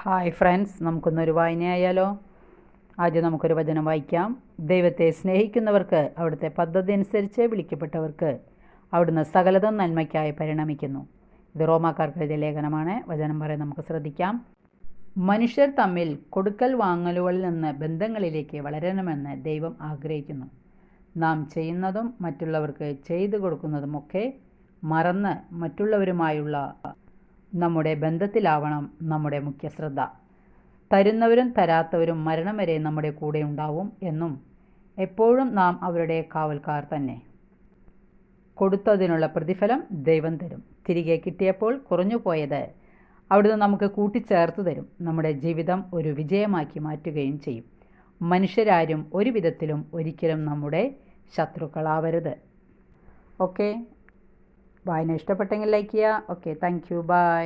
Hi friends, നമുക്കൊന്നൊരു വായനയായാലോ? ആദ്യം നമുക്കൊരു വചനം വായിക്കാം. ദൈവത്തെ സ്നേഹിക്കുന്നവർക്ക്, അവിടുത്തെ പദ്ധതി അനുസരിച്ച് വിളിക്കപ്പെട്ടവർക്ക് അവിടുന്ന് സകലതും നന്മയ്ക്കായി പരിണമിക്കുന്നു. ഇത് റോമാക്കാർക്ക് എഴുതിയ ലേഖനമാണ്. വചനം പറയാൻ നമുക്ക് ശ്രദ്ധിക്കാം. മനുഷ്യർ തമ്മിൽ കൊടുക്കൽ വാങ്ങലുകളിൽ നിന്ന് ബന്ധങ്ങളിലേക്ക് വളരണമെന്ന് ദൈവം ആഗ്രഹിക്കുന്നു. നാം ചെയ്യുന്നതും മറ്റുള്ളവർക്ക് ചെയ്തു കൊടുക്കുന്നതുമൊക്കെ മറന്ന് മറ്റുള്ളവരുമായുള്ള നമ്മുടെ ബന്ധത്തിലാവണം നമ്മുടെ മുഖ്യ ശ്രദ്ധ. തരുന്നവരും തരാത്തവരും മരണം വരെ നമ്മുടെ കൂടെ ഉണ്ടാവും എന്നും എപ്പോഴും നാം അവരുടെ കാവൽക്കാർ തന്നെ. കൊടുത്തതിനുള്ള പ്രതിഫലം ദൈവം തരും. തിരികെ കിട്ടിയപ്പോൾ കുറഞ്ഞുപോയത് അവിടുന്ന് നമുക്ക് കൂട്ടിച്ചേർത്ത് തരും. നമ്മുടെ ജീവിതം ഒരു വിജയമാക്കി മാറ്റുകയും ചെയ്യും. മനുഷ്യരാരും ഒരു വിധത്തിലും ഒരിക്കലും നമ്മുടെ ശത്രുക്കളാവരുത്. ഓക്കെ, വായന ഇഷ്ടപ്പെട്ടെങ്കിൽ ലൈക്ക് ചെയ്യുക. Okay, thank you, by.